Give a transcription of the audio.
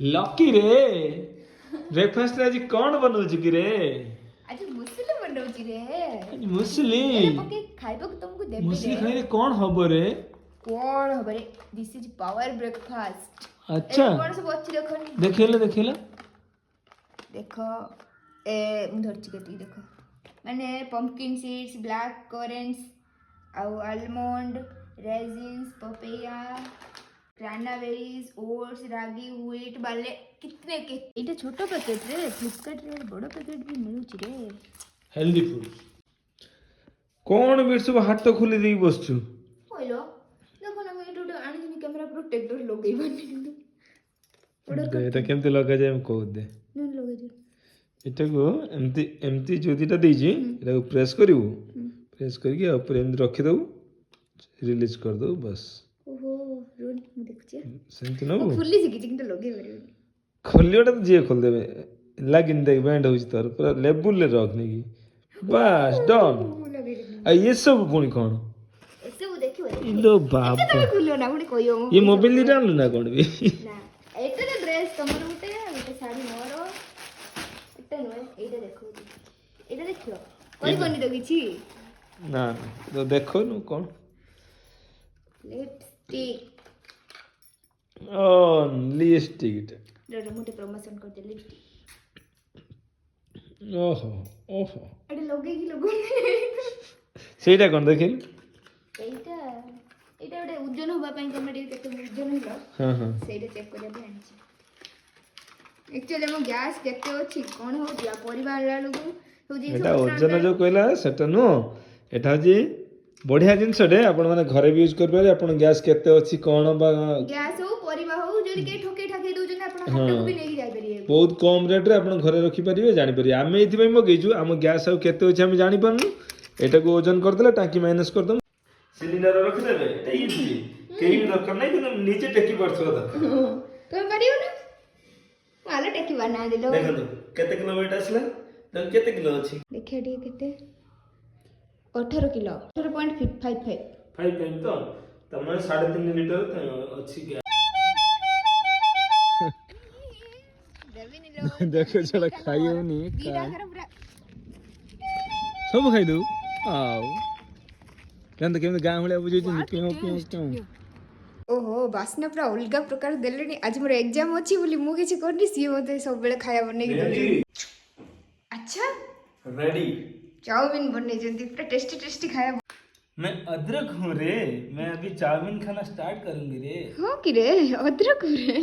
Lucky रे breakfast आज कौन बनौछि कि रे? आज मुसली बनौछि रे। आज मुसली पके खाइबो तुमको देबे मुसली खाइले कौन हबो रे? कौन हबो रे? This is power breakfast. अच्छा कौन सब अछि देखो देखेला देखो ए मु धरछि के देखो माने पंपकिन सीड्स ब्लैक करेंट्स आउ almond raisins papaya cranberries oats ragi wheat बाले कितने के एटा छोटो पैकेट रे फ्लिपकार्ट रे बड़ो पैकेट भी मिलुछि रे हेल्दी फूड कौन बिर सब हाथ तो खुली देई बसछु होइलो देखो ना मैं एटो आनी दिनी कैमरा प्रोटेक्टर लगई बनी दे एटा केमते लगा जाय हम को दे न लगई दे एटा को एमती ज्योतिटा देजी एटा को प्रेस करिवो प्रेस करके ऊपर एमती रखि दउ रिलीज कर दउ बस ओहो रोन मु देखछि सेंति नबो खुली सी किछि किंतु लगई बरे खोलियोटा तो जे खोल देबे लागिन देख बैंड होछि तोर पूरा लेबुल ले रखने की बस डन आ ये सब पुणी कौन एसे वो देखियो इलो बाप तमे खुलियो ना पुणी कहियो ये मोबाइल दिटा आनलु ना कोन भी ना एटा रे ड्रेस तमर गुटे साड़ी मोर एटा नो एटा देखो एटा देखियो कोई कोनी तो किछि ना तो देखो नु कौन लिपस्टिक लिपस्टिक रे मोटे प्रमोशन कर दे लिपस्टिक ओहो ओहो एटा लगे की लगो सेटा कोन देखिल एटा एटा ओटे उज्जन होबा पई तमे केते उज्जन हिलो हां हां सेटा चेक करे भी आनिछि एक्चुअली हम गैस केते अछि कोन हो दिया परिवार लालु को एटा ओजन जो कहला सेटा नो एटा जी बढ़िया जिनस डे आपण माने घरे भी यूज कर पारे आपण गैस केते अछि कोन बा गैस हो परिवा हो जदी के ठोके ठाके दउ जने आपण हाथ को भी नेकी जाय परिए बहुत कम रेट रे आपण घरे रखी परिबे जानि परिबे आमे एथि पई मगेजु हम गैस आउ केते अछि हम जानि परनु एटा को ओजन कर देला टाकी माइनस कर दम सिलिंडर रख देबे एटा इजी केही भी दरकार नै कि नीचे टेकी पड़छो दा तुम परियो ना माले टेकी बना देलो देखो केते किलो वेट आसला त केते किलो अछि देखिए डी केते 18 किलो 18.55 5 टाइम तो तमने 3.5 लीटर अछि गैस देखो चला खाइयोनी का सब खाइ दउ आउ केन केम गां हुले बुझै छी पियो पियो क्यों ओहो बासना पूरा अलगा प्रकार देलेनी आज मोर एग्जाम अछि बोली मु किछि करनी सी मते सब बेले खाया बने की दउनी अच्छा रेडी चाउमीन बने जंती पूरा टेस्टी टेस्टी खाया मैं अदरक हूँ रे मैं अभी चाउमीन खाना स्टार्ट करूंगी रे हो कि रे अदरक रे